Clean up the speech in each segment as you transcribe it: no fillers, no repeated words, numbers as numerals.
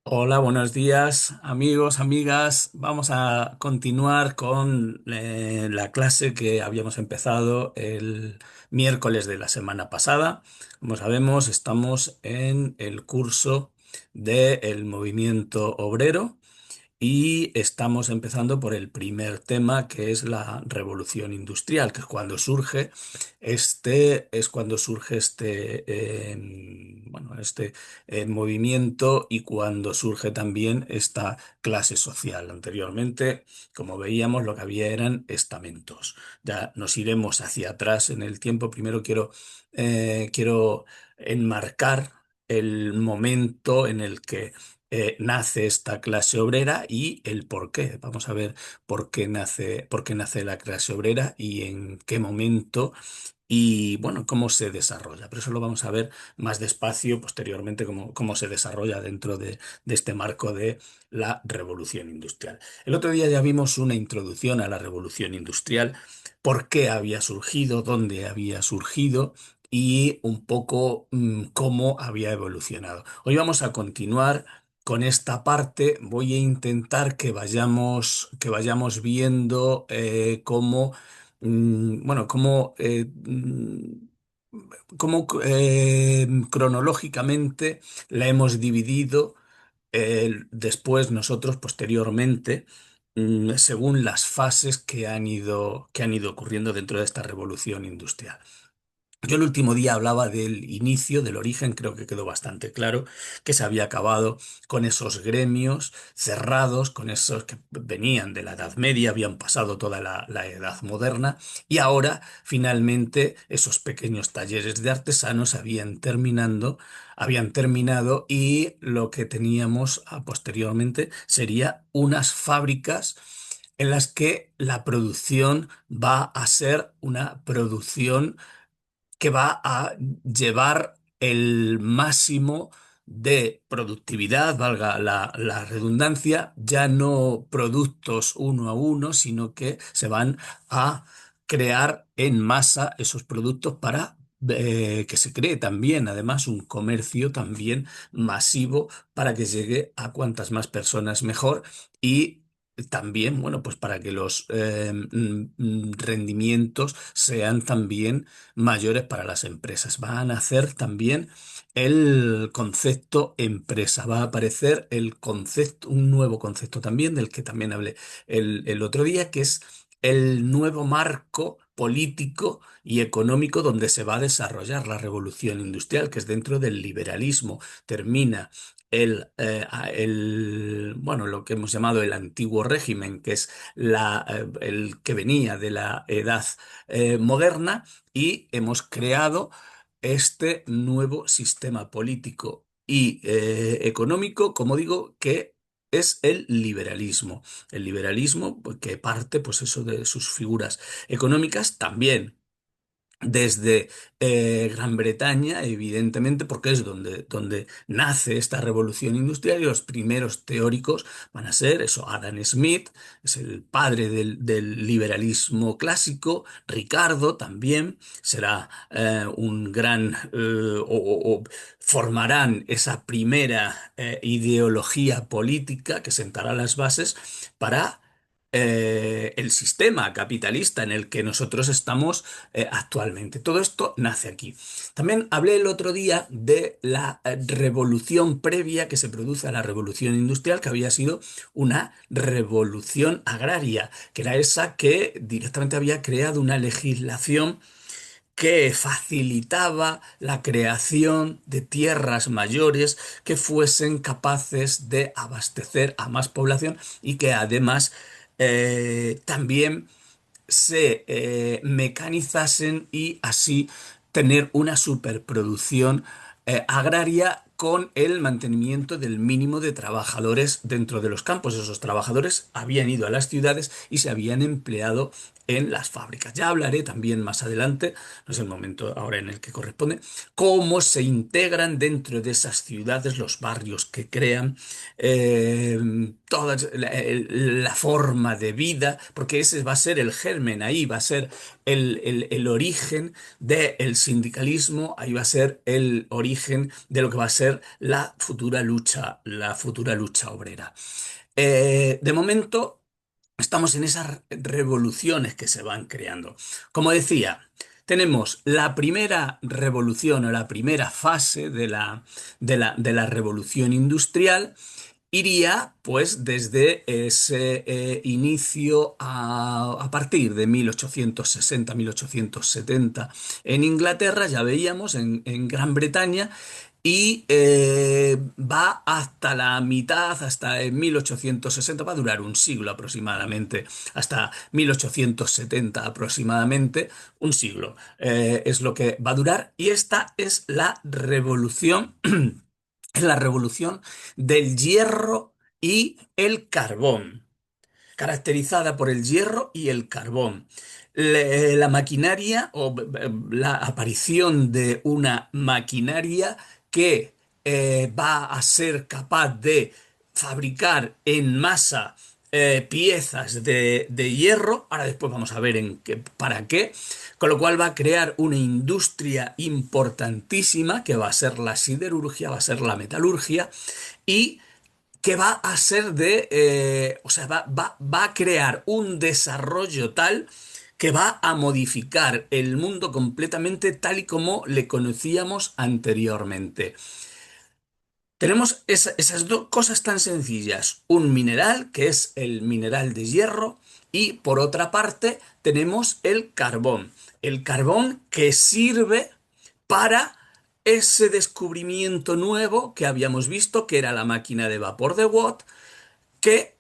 Hola, buenos días, amigos, amigas. Vamos a continuar con la clase que habíamos empezado el miércoles de la semana pasada. Como sabemos, estamos en el curso del movimiento obrero. Y estamos empezando por el primer tema, que es la revolución industrial, que es cuando surge este movimiento y cuando surge también esta clase social. Anteriormente, como veíamos, lo que había eran estamentos. Ya nos iremos hacia atrás en el tiempo. Primero quiero enmarcar el momento en el que nace esta clase obrera y el por qué. Vamos a ver por qué nace la clase obrera y en qué momento y bueno, cómo se desarrolla. Pero eso lo vamos a ver más despacio posteriormente, cómo se desarrolla dentro de este marco de la revolución industrial. El otro día ya vimos una introducción a la revolución industrial, por qué había surgido, dónde había surgido y un poco cómo había evolucionado. Hoy vamos a continuar con esta parte. Voy a intentar que vayamos viendo cómo cronológicamente la hemos dividido después nosotros posteriormente, según las fases que han ido ocurriendo dentro de esta revolución industrial. Yo el último día hablaba del inicio, del origen, creo que quedó bastante claro que se había acabado con esos gremios cerrados, con esos que venían de la Edad Media, habían pasado toda la Edad Moderna y ahora finalmente esos pequeños talleres de artesanos habían terminado y lo que teníamos posteriormente sería unas fábricas en las que la producción va a ser una producción que va a llevar el máximo de productividad, valga la redundancia, ya no productos uno a uno, sino que se van a crear en masa esos productos para que se cree también, además, un comercio también masivo para que llegue a cuantas más personas mejor y también, bueno, pues para que los rendimientos sean también mayores para las empresas. Va a nacer también el concepto empresa. Va a aparecer el concepto, un nuevo concepto también, del que también hablé el otro día, que es el nuevo marco político y económico donde se va a desarrollar la revolución industrial, que es dentro del liberalismo. Termina bueno, lo que hemos llamado el antiguo régimen, que es el que venía de la edad moderna, y hemos creado este nuevo sistema político y económico, como digo, que es el liberalismo. El liberalismo, pues, que parte, pues eso, de sus figuras económicas también desde Gran Bretaña, evidentemente, porque es donde nace esta revolución industrial y los primeros teóricos van a ser eso, Adam Smith, es el padre del liberalismo clásico. Ricardo también será un gran, o formarán esa primera ideología política que sentará las bases para el sistema capitalista en el que nosotros estamos actualmente. Todo esto nace aquí. También hablé el otro día de la revolución previa que se produce a la revolución industrial, que había sido una revolución agraria, que era esa que directamente había creado una legislación que facilitaba la creación de tierras mayores que fuesen capaces de abastecer a más población y que además también se mecanizasen y así tener una superproducción agraria con el mantenimiento del mínimo de trabajadores dentro de los campos. Esos trabajadores habían ido a las ciudades y se habían empleado en las fábricas. Ya hablaré también más adelante, no es el momento ahora en el que corresponde, cómo se integran dentro de esas ciudades los barrios que crean, eh, toda la forma de vida, porque ese va a ser el germen, ahí va a ser el origen del sindicalismo, ahí va a ser el origen de lo que va a ser la futura lucha obrera. De momento, estamos en esas revoluciones que se van creando. Como decía, tenemos la primera revolución o la primera fase de la revolución industrial. Iría pues desde ese inicio a partir de 1860-1870 en Inglaterra, ya veíamos, en Gran Bretaña, y va hasta la mitad, hasta en 1860, va a durar un siglo aproximadamente, hasta 1870 aproximadamente, un siglo es lo que va a durar, y esta es la revolución. Es la revolución del hierro y el carbón, caracterizada por el hierro y el carbón. La maquinaria o la aparición de una maquinaria que va a ser capaz de fabricar en masa piezas de hierro. Ahora después vamos a ver para qué. Con lo cual va a crear una industria importantísima que va a ser la siderurgia, va a ser la metalurgia y que va a ser o sea, va a crear un desarrollo tal que va a modificar el mundo completamente tal y como le conocíamos anteriormente. Tenemos esas dos cosas tan sencillas, un mineral que es el mineral de hierro y por otra parte tenemos el carbón que sirve para ese descubrimiento nuevo que habíamos visto, que era la máquina de vapor de Watt, que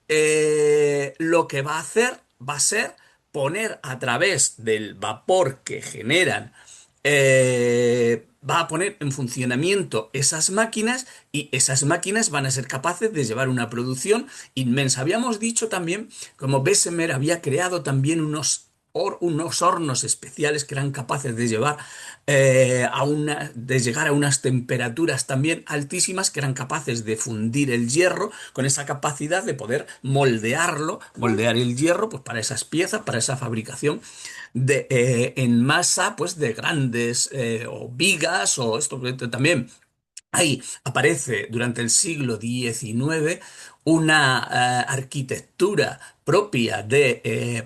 lo que va a hacer va a ser poner a través del vapor que generan, va a poner en funcionamiento esas máquinas y esas máquinas van a ser capaces de llevar una producción inmensa. Habíamos dicho también, como Bessemer había creado también unos hornos especiales que eran capaces de llevar de llegar a unas temperaturas también altísimas que eran capaces de fundir el hierro con esa capacidad de poder moldear el hierro pues para esas piezas, para esa fabricación en masa pues de grandes o vigas o esto también. Ahí aparece durante el siglo XIX una arquitectura propia de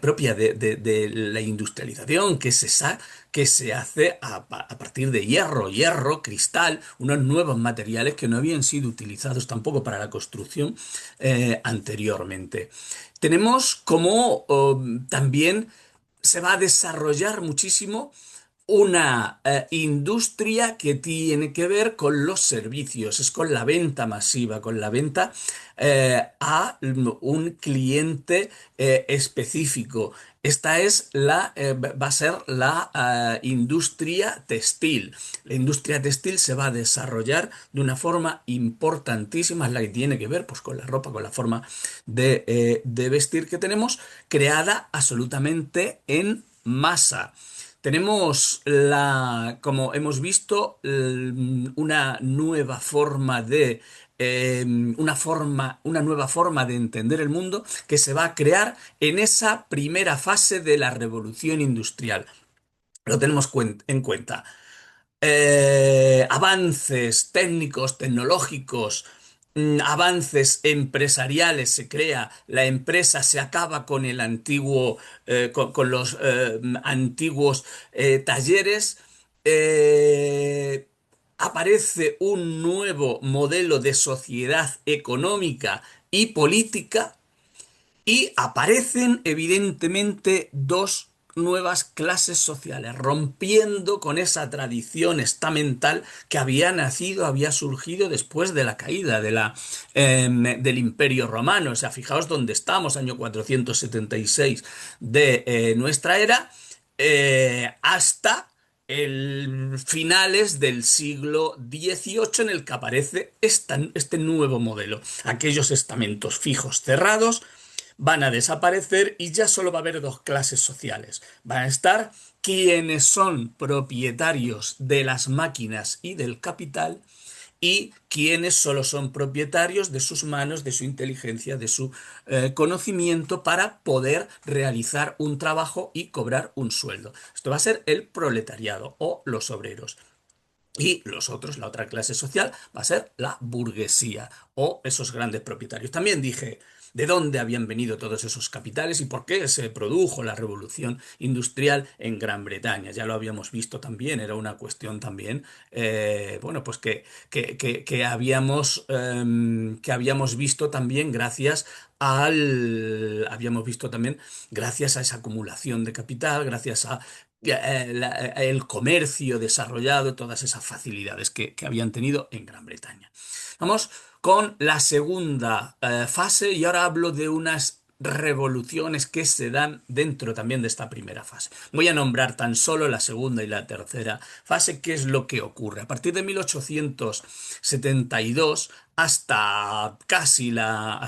la industrialización que se hace a partir de hierro, cristal, unos nuevos materiales que no habían sido utilizados tampoco para la construcción anteriormente. Tenemos como también se va a desarrollar muchísimo una industria que tiene que ver con los servicios, es con la venta masiva, con la venta a un cliente específico. Esta va a ser la industria textil. La industria textil se va a desarrollar de una forma importantísima, es la que tiene que ver pues, con la ropa, con la forma de vestir que tenemos, creada absolutamente en masa. Tenemos como hemos visto, una nueva forma una nueva forma de entender el mundo que se va a crear en esa primera fase de la revolución industrial. Lo tenemos en cuenta. Avances técnicos, tecnológicos, avances empresariales, se crea, la empresa se acaba con el antiguo, con los antiguos talleres, eh, aparece un nuevo modelo de sociedad económica y política y aparecen evidentemente dos nuevas clases sociales, rompiendo con esa tradición estamental que había nacido, había surgido después de la caída del Imperio Romano. O sea, fijaos dónde estamos, año 476 de nuestra era, hasta finales del siglo XVIII en el que aparece este nuevo modelo. Aquellos estamentos fijos cerrados van a desaparecer y ya solo va a haber dos clases sociales. Van a estar quienes son propietarios de las máquinas y del capital y quienes solo son propietarios de sus manos, de su inteligencia, de su conocimiento para poder realizar un trabajo y cobrar un sueldo. Esto va a ser el proletariado o los obreros. Y los otros, la otra clase social, va a ser la burguesía o esos grandes propietarios. También dije de dónde habían venido todos esos capitales y por qué se produjo la revolución industrial en Gran Bretaña. Ya lo habíamos visto también, era una cuestión también, bueno, pues que habíamos visto también habíamos visto también gracias a esa acumulación de capital, gracias a el comercio desarrollado, todas esas facilidades que habían tenido en Gran Bretaña. Vamos con la segunda fase y ahora hablo de unas revoluciones que se dan dentro también de esta primera fase. Voy a nombrar tan solo la segunda y la tercera fase, qué es lo que ocurre. A partir de 1872 hasta casi la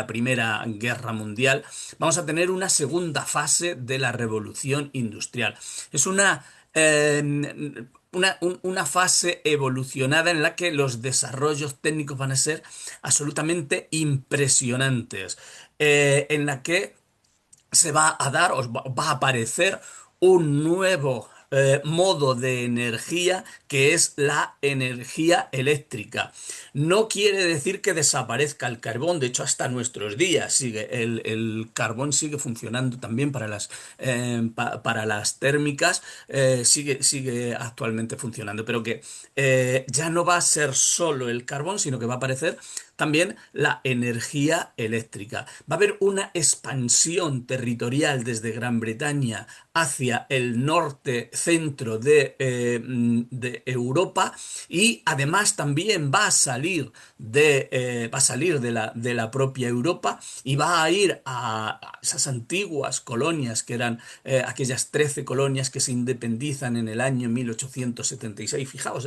Primera Guerra Mundial, vamos a tener una segunda fase de la revolución industrial. Es una fase evolucionada en la que los desarrollos técnicos van a ser absolutamente impresionantes, en la que se va a dar, va a aparecer un nuevo modo de energía que es la energía eléctrica. No quiere decir que desaparezca el carbón, de hecho hasta nuestros días el carbón sigue funcionando también para las térmicas, sigue actualmente funcionando, pero que ya no va a ser solo el carbón, sino que va a aparecer también la energía eléctrica. Va a haber una expansión territorial desde Gran Bretaña hacia el norte centro de Europa y además también va a salir de la propia Europa y va a ir a esas antiguas colonias que eran aquellas 13 colonias que se independizan en el año 1876. Fijaos,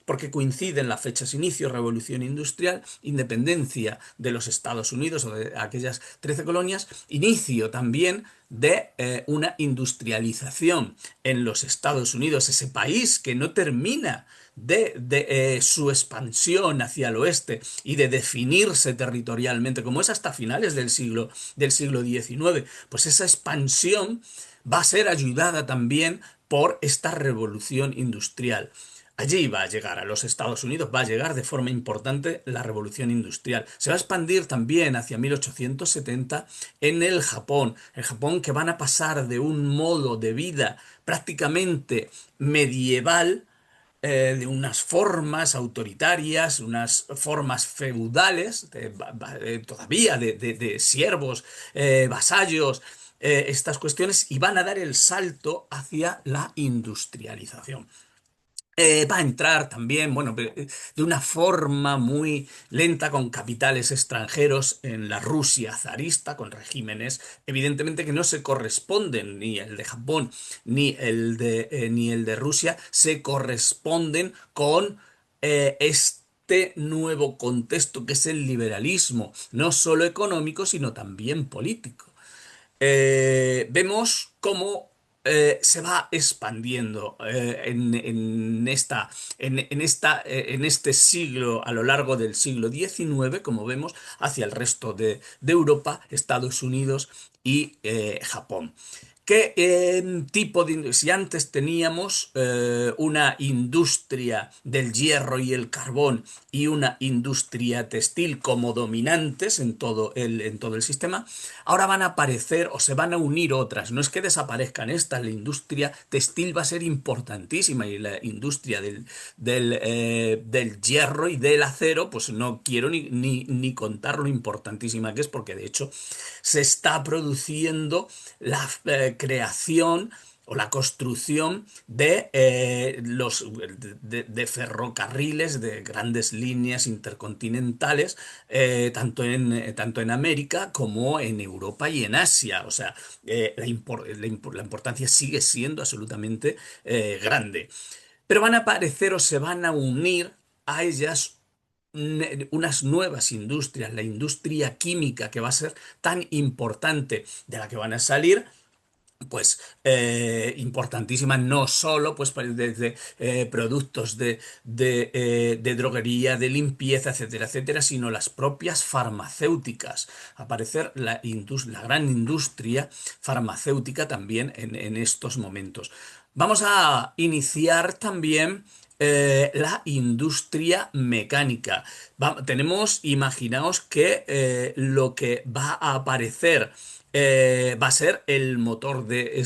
porque coinciden las fechas inicio, revolución industrial, independencia de los Estados Unidos o de aquellas 13 colonias, inicio también de una industrialización en los Estados Unidos, ese país que no termina de su expansión hacia el oeste y de definirse territorialmente, como es hasta finales del siglo XIX, pues esa expansión va a ser ayudada también por esta revolución industrial. Allí va a llegar, a los Estados Unidos, va a llegar de forma importante la revolución industrial. Se va a expandir también hacia 1870 en el Japón que van a pasar de un modo de vida prácticamente medieval, de unas formas autoritarias, unas formas feudales, todavía de siervos, vasallos, estas cuestiones, y van a dar el salto hacia la industrialización. Va a entrar también, bueno, de una forma muy lenta con capitales extranjeros en la Rusia zarista, con regímenes evidentemente que no se corresponden, ni el de Japón ni el de Rusia, se corresponden con este nuevo contexto que es el liberalismo, no solo económico, sino también político. Vemos cómo se va expandiendo en este siglo, a lo largo del siglo XIX, como vemos, hacia el resto de Europa, Estados Unidos y Japón. ¿Qué tipo de... Si antes teníamos una industria del hierro y el carbón y una industria textil como dominantes en todo el sistema, ahora van a aparecer o se van a unir otras. No es que desaparezcan estas, la industria textil va a ser importantísima y la industria del hierro y del acero, pues no quiero ni contar lo importantísima que es, porque de hecho se está produciendo la creación o la construcción de ferrocarriles, de grandes líneas intercontinentales, tanto en América como en Europa y en Asia. O sea, la importancia sigue siendo absolutamente grande. Pero van a aparecer o se van a unir a ellas unas nuevas industrias, la industria química que va a ser tan importante, de la que van a salir pues importantísimas, no solo pues desde productos de droguería, de limpieza, etcétera, etcétera, sino las propias farmacéuticas. Aparecer la gran industria farmacéutica también en estos momentos. Vamos a iniciar también la industria mecánica. Imaginaos que lo que va a aparecer va a ser el motor de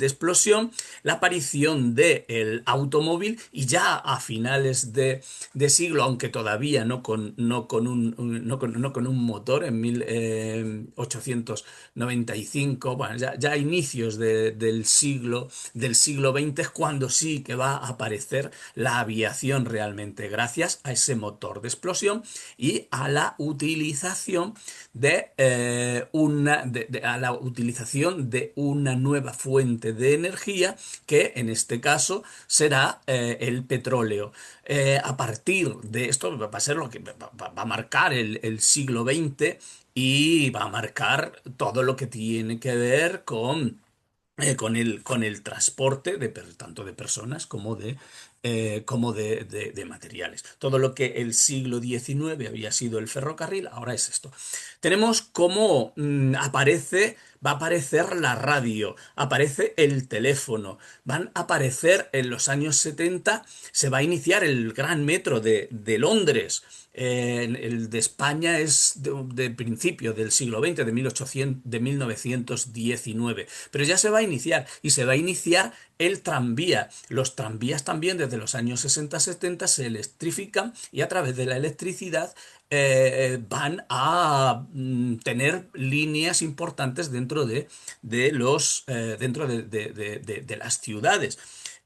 explosión, la aparición del automóvil y ya a finales de siglo, aunque todavía no con un motor en 1895, bueno, ya a inicios del siglo XX es cuando sí que va a aparecer la aviación realmente, gracias a ese motor de explosión y a la utilización a la utilización de una nueva fuente de energía que en este caso será el petróleo. A partir de esto va a ser lo que va a marcar el siglo XX y va a marcar todo lo que tiene que ver con el transporte tanto de personas como de materiales. Todo lo que el siglo XIX había sido el ferrocarril, ahora es esto. Tenemos cómo va a aparecer la radio, aparece el teléfono, van a aparecer en los años 70, se va a iniciar el gran metro de Londres. El de España es de principio del siglo XX, de 1919, pero ya se va a iniciar y se va a iniciar el tranvía. Los tranvías también desde los años 60-70 se electrifican y a través de la electricidad van a tener líneas importantes dentro de las ciudades.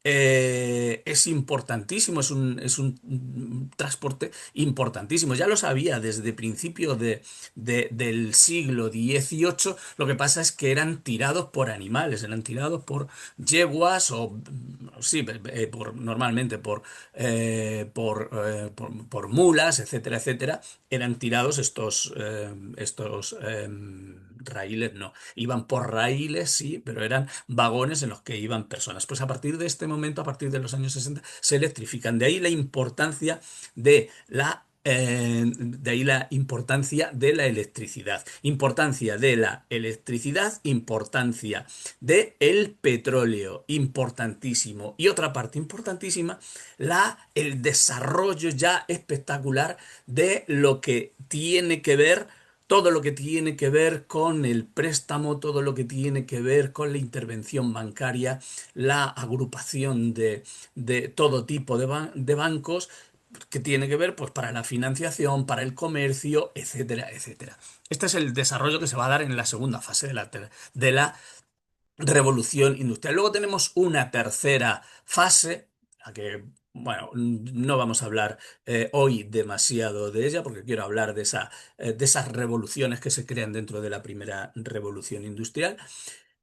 Es importantísimo, es un transporte importantísimo. Ya lo sabía desde principio del siglo XVIII. Lo que pasa es que eran tirados por animales, eran tirados por yeguas o, sí, normalmente por mulas, etcétera, etcétera. Eran tirados estos raíles, no. Iban por raíles, sí, pero eran vagones en los que iban personas. Pues a partir de este momento, a partir de los años 60, se electrifican. De ahí la importancia de la electricidad. Importancia de la electricidad, importancia del petróleo, importantísimo. Y otra parte importantísima, el desarrollo ya espectacular de lo que tiene que ver todo lo que tiene que ver con el préstamo, todo lo que tiene que ver con la intervención bancaria, la agrupación de todo tipo de bancos, que tiene que ver pues, para la financiación, para el comercio, etcétera, etcétera. Este es el desarrollo que se va a dar en la segunda fase de la revolución industrial. Luego tenemos una tercera fase, a que, bueno, no vamos a hablar hoy demasiado de ella, porque quiero hablar de esas revoluciones que se crean dentro de la primera revolución industrial.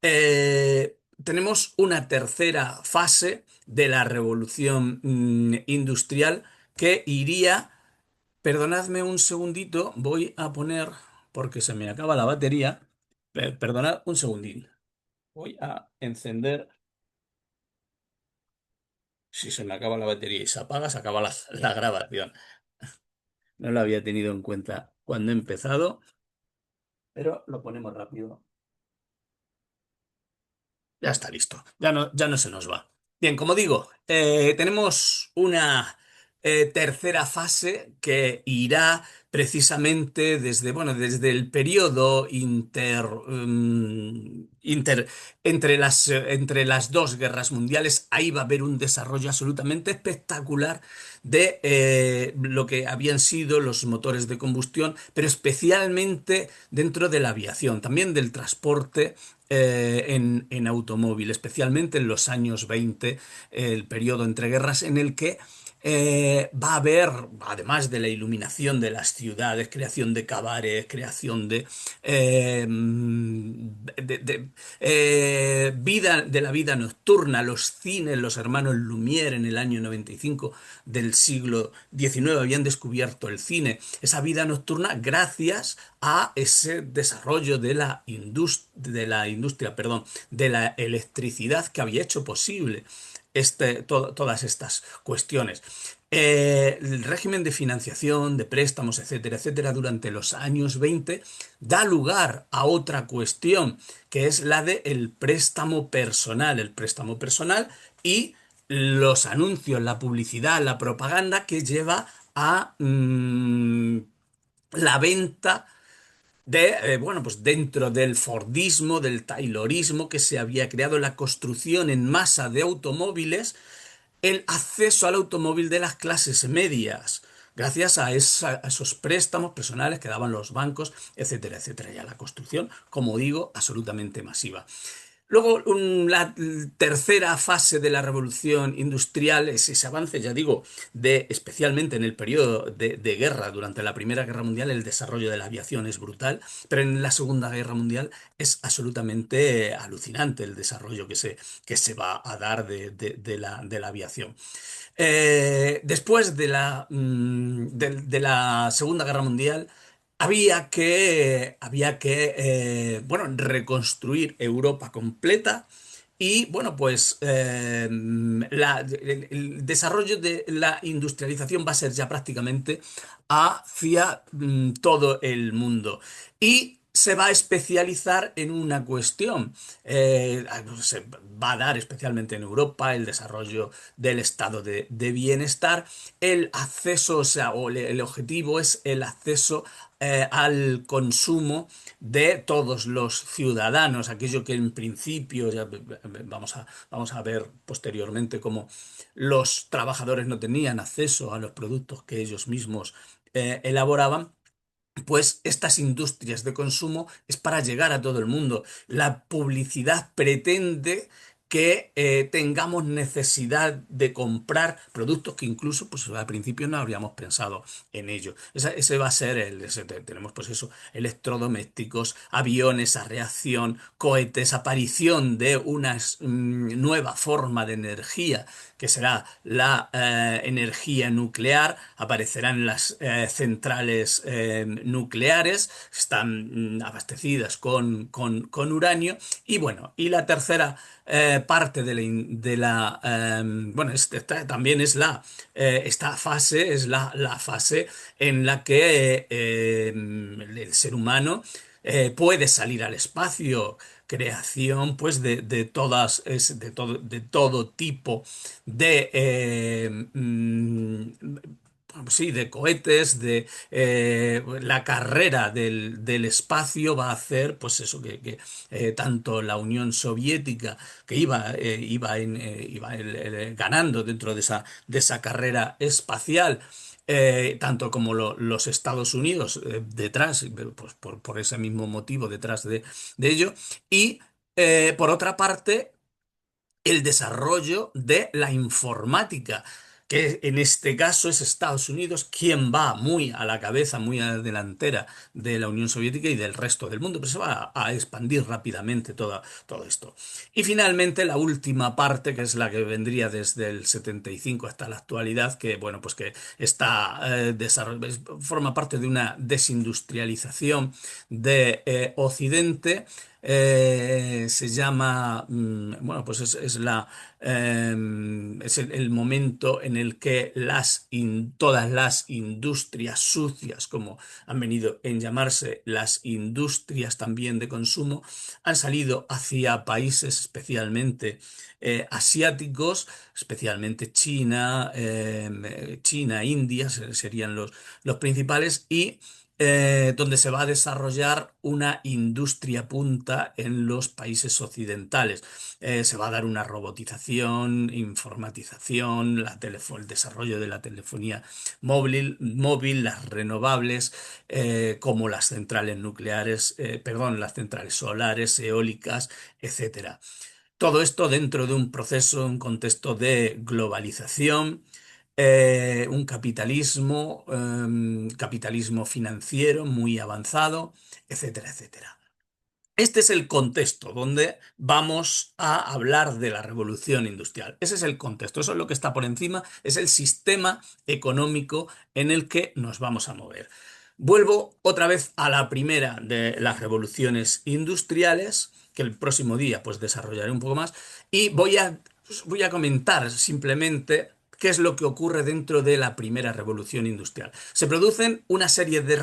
Tenemos una tercera fase de la revolución industrial que iría, perdonadme un segundito, voy a poner, porque se me acaba la batería, perdonad un segundín. Voy a encender. Si se me acaba la batería y se apaga, se acaba la grabación. No lo había tenido en cuenta cuando he empezado, pero lo ponemos rápido. Ya está listo. Ya no se nos va. Bien, como digo, tenemos una tercera fase que irá precisamente desde el periodo entre las dos guerras mundiales. Ahí va a haber un desarrollo absolutamente espectacular de lo que habían sido los motores de combustión, pero especialmente dentro de la aviación, también del transporte en automóvil, especialmente en los años 20, el periodo entre guerras en el que Va a haber, además de la iluminación de las ciudades, creación de cabarets, creación vida, de la vida nocturna, los cines, los hermanos Lumière en el año 95 del siglo XIX habían descubierto el cine, esa vida nocturna gracias a ese desarrollo de la industria, perdón, de la electricidad que había hecho posible todas estas cuestiones. El régimen de financiación, de préstamos, etcétera, etcétera, durante los años 20 da lugar a otra cuestión, que es la del préstamo personal y los anuncios, la publicidad, la propaganda que lleva a la venta bueno, pues dentro del Fordismo, del Taylorismo que se había creado, la construcción en masa de automóviles, el acceso al automóvil de las clases medias, gracias a esos préstamos personales que daban los bancos, etcétera, etcétera, y a la construcción, como digo, absolutamente masiva. Luego, la tercera fase de la revolución industrial es ese avance, ya digo, especialmente en el periodo de guerra, durante la Primera Guerra Mundial, el desarrollo de la aviación es brutal, pero en la Segunda Guerra Mundial es absolutamente alucinante el desarrollo que se va a dar de la aviación. Después de la Segunda Guerra Mundial, bueno, reconstruir Europa completa y, bueno, pues el desarrollo de la industrialización va a ser ya prácticamente hacia todo el mundo. Y se va a especializar en una cuestión. Se va a dar especialmente en Europa el desarrollo del estado de bienestar, el acceso, o sea, el objetivo es el acceso al consumo de todos los ciudadanos, aquello que en principio, vamos a ver posteriormente cómo los trabajadores no tenían acceso a los productos que ellos mismos elaboraban. Pues estas industrias de consumo es para llegar a todo el mundo. La publicidad pretende que tengamos necesidad de comprar productos que incluso pues, al principio no habríamos pensado en ello. Ese va a ser tenemos pues eso, electrodomésticos, aviones a reacción, cohetes, aparición de una nueva forma de energía que será la energía nuclear, aparecerán las centrales nucleares, están abastecidas con uranio, y bueno, y la tercera parte bueno, también es esta fase es la fase en la que el ser humano puede salir al espacio, creación pues de todo tipo sí, de cohetes, la carrera del espacio va a hacer, pues eso, que tanto la Unión Soviética, que iba ganando dentro de esa carrera espacial, tanto como los Estados Unidos detrás, pues por ese mismo motivo detrás de ello, y por otra parte, el desarrollo de la informática, que en este caso es Estados Unidos quien va muy a la cabeza, muy a la delantera de la Unión Soviética y del resto del mundo, pero se va a expandir rápidamente todo esto. Y finalmente la última parte, que es la que vendría desde el 75 hasta la actualidad, que bueno, pues que forma parte de una desindustrialización de Occidente. Se llama, bueno, pues es el momento en el que todas las industrias sucias, como han venido en llamarse las industrias también de consumo, han salido hacia países especialmente asiáticos, especialmente China, India serían los principales, y donde se va a desarrollar una industria punta en los países occidentales. Se va a dar una robotización, informatización, el desarrollo de la telefonía móvil, las renovables, como las centrales nucleares, perdón, las centrales solares, eólicas, etcétera. Todo esto dentro de un proceso, un contexto de globalización, un capitalismo, capitalismo financiero muy avanzado, etcétera, etcétera. Este es el contexto donde vamos a hablar de la revolución industrial. Ese es el contexto, eso es lo que está por encima, es el sistema económico en el que nos vamos a mover. Vuelvo otra vez a la primera de las revoluciones industriales, que el próximo día pues desarrollaré un poco más, y voy a comentar simplemente qué es lo que ocurre dentro de la primera revolución industrial. Se producen una serie de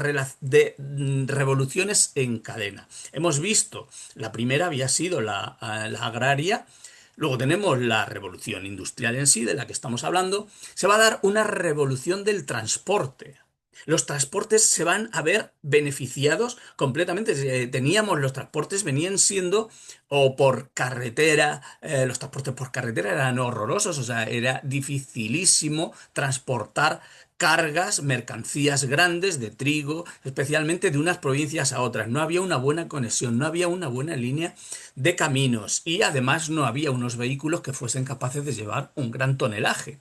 revoluciones en cadena. Hemos visto, la primera había sido la agraria. Luego tenemos la revolución industrial en sí, de la que estamos hablando. Se va a dar una revolución del transporte. Los transportes se van a ver beneficiados completamente. Teníamos los transportes, venían siendo o por carretera, los transportes por carretera eran horrorosos, o sea, era dificilísimo transportar cargas, mercancías grandes de trigo, especialmente de unas provincias a otras. No había una buena conexión, no había una buena línea de caminos y además no había unos vehículos que fuesen capaces de llevar un gran tonelaje.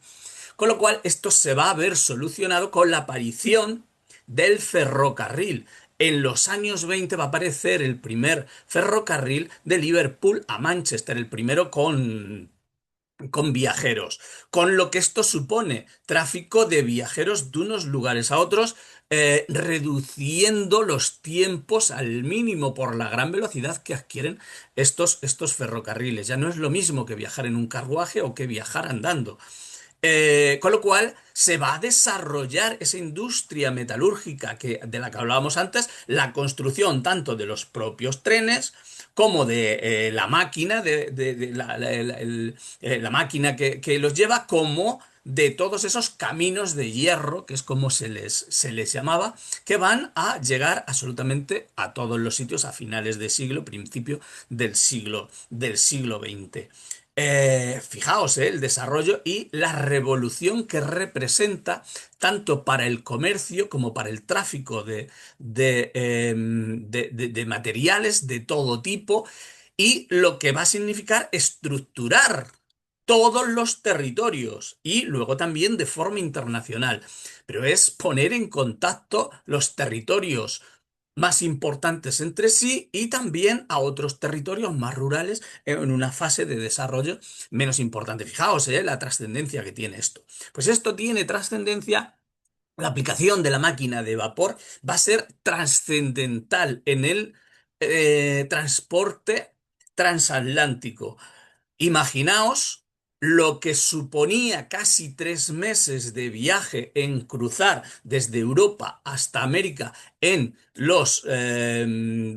Con lo cual, esto se va a ver solucionado con la aparición del ferrocarril. En los años 20 va a aparecer el primer ferrocarril de Liverpool a Manchester, el primero con viajeros, con lo que esto supone tráfico de viajeros de unos lugares a otros, reduciendo los tiempos al mínimo por la gran velocidad que adquieren estos ferrocarriles. Ya no es lo mismo que viajar en un carruaje o que viajar andando. Con lo cual se va a desarrollar esa industria metalúrgica de la que hablábamos antes, la construcción tanto de los propios trenes como de la máquina, la máquina que los lleva, como de todos esos caminos de hierro, que es como se les llamaba, que van a llegar absolutamente a todos los sitios a finales de siglo, principio del siglo XX. Fijaos, el desarrollo y la revolución que representa tanto para el comercio como para el tráfico de materiales de todo tipo y lo que va a significar estructurar todos los territorios y luego también de forma internacional. Pero es poner en contacto los territorios más importantes entre sí y también a otros territorios más rurales en una fase de desarrollo menos importante. Fijaos, la trascendencia que tiene esto. Pues esto tiene trascendencia. La aplicación de la máquina de vapor va a ser trascendental en el transporte transatlántico. Imaginaos lo que suponía casi 3 meses de viaje en cruzar desde Europa hasta América en los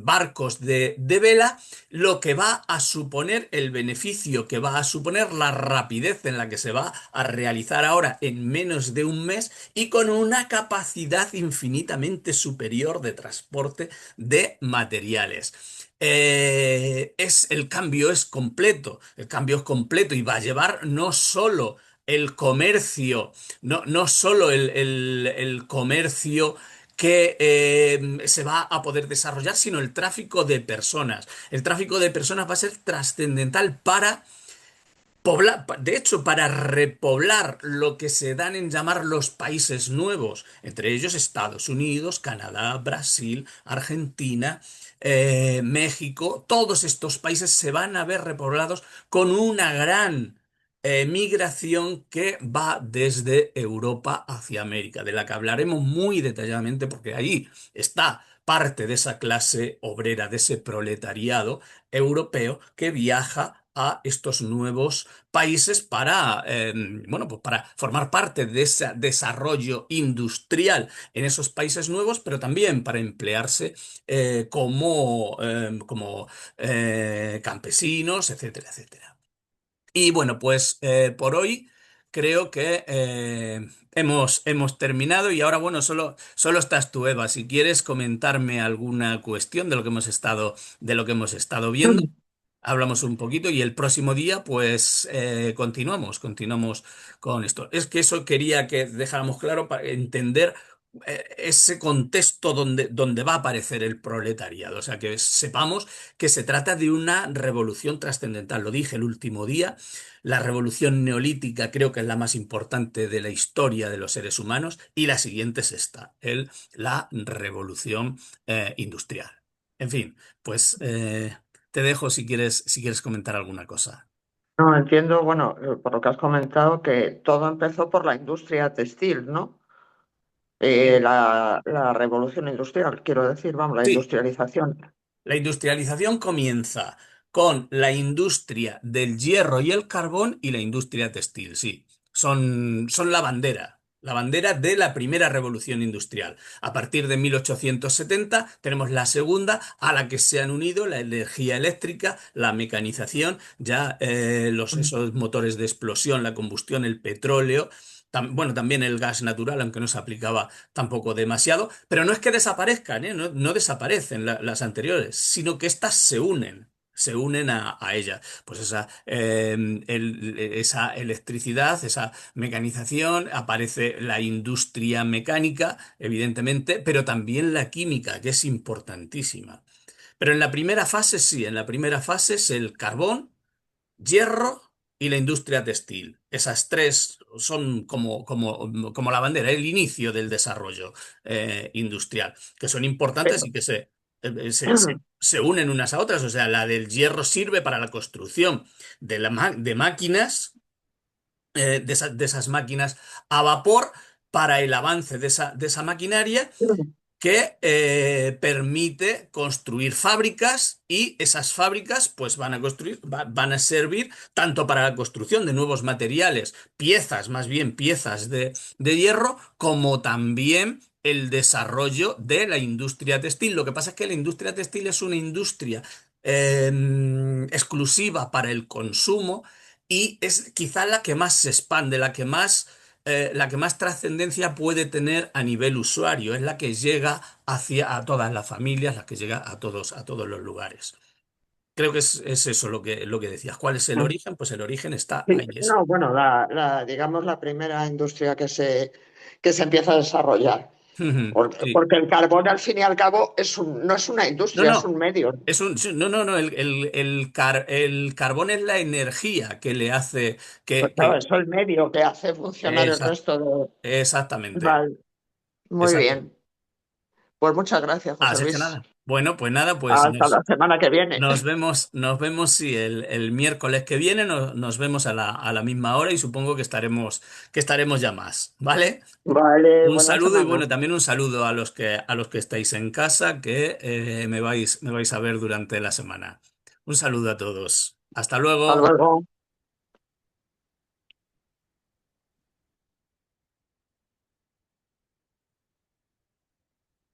barcos de vela, lo que va a suponer, el beneficio que va a suponer, la rapidez en la que se va a realizar ahora en menos de un mes y con una capacidad infinitamente superior de transporte de materiales. El cambio es completo y va a llevar no solo el comercio, no solo el comercio que se va a poder desarrollar, sino el tráfico de personas. El tráfico de personas va a ser trascendental para de hecho, para repoblar lo que se dan en llamar los países nuevos, entre ellos Estados Unidos, Canadá, Brasil, Argentina, México, todos estos países se van a ver repoblados con una gran migración que va desde Europa hacia América, de la que hablaremos muy detalladamente porque ahí está parte de esa clase obrera, de ese proletariado europeo que viaja a estos nuevos países para, bueno, pues para formar parte de ese desarrollo industrial en esos países nuevos, pero también para emplearse como campesinos, etcétera, etcétera. Y bueno, pues por hoy creo que hemos terminado y ahora, bueno, solo estás tú, Eva. Si quieres comentarme alguna cuestión de lo que hemos estado viendo. Hablamos un poquito y el próximo día, pues continuamos con esto. Es que eso quería que dejáramos claro para entender ese contexto donde va a aparecer el proletariado. O sea, que sepamos que se trata de una revolución trascendental. Lo dije el último día, la revolución neolítica creo que es la más importante de la historia de los seres humanos y la siguiente es esta, la revolución industrial. En fin, pues te dejo si quieres comentar alguna cosa. No, entiendo, bueno, por lo que has comentado, que todo empezó por la industria textil, ¿no? La revolución industrial, quiero decir, vamos, la Sí, industrialización. la industrialización comienza con la industria del hierro y el carbón y la industria textil, sí. Son la bandera de la primera revolución industrial. A partir de 1870 tenemos la segunda, a la que se han unido la energía eléctrica, la mecanización, ya esos motores de explosión, la combustión, el petróleo. Bueno, también el gas natural, aunque no se aplicaba tampoco demasiado, pero no es que desaparezcan, ¿eh? No, no desaparecen las anteriores, sino que éstas se unen a ellas. Pues esa electricidad, esa mecanización, aparece la industria mecánica, evidentemente, pero también la química, que es importantísima. Pero en la primera fase, sí, en la primera fase es el carbón, hierro y la industria textil. Esas tres son como la bandera, el inicio del desarrollo industrial, que son importantes Pero, y que se unen unas a otras. O sea, la del hierro sirve para la construcción de máquinas, de esas máquinas a vapor, para el avance de esa maquinaria que permite construir fábricas y esas fábricas pues van a servir tanto para la construcción de nuevos materiales, piezas, más bien piezas de hierro, como también el desarrollo de la industria textil. Lo que pasa es que la industria textil es una industria exclusiva para el consumo y es quizá la que más se expande, la que más trascendencia puede tener a nivel usuario, es la que llega hacia a todas las familias, la que llega a todos los lugares. Creo que es eso lo que decías. ¿Cuál es el origen? Pues el origen está sí, ahí. no, bueno, digamos la primera industria que se empieza a desarrollar. Sí. Porque el carbón, al fin y al cabo, no es una No, industria, es no. un medio. Sí, no, no, no. El carbón es la energía que le hace Pues claro, es el medio que hace funcionar el esa- resto de... exactamente. Vale, muy Exacto. bien. Pues muchas gracias, José Así es que Luis. nada. Bueno, pues nada, pues Hasta la semana que viene. nos vemos, sí, el miércoles que viene nos vemos a la misma hora y supongo que estaremos ya más, ¿vale? Vale, Un buena saludo y semana. bueno, también un saludo a los que estáis en casa, que me vais a ver durante la semana. Un saludo a todos. Hasta Hasta luego. luego.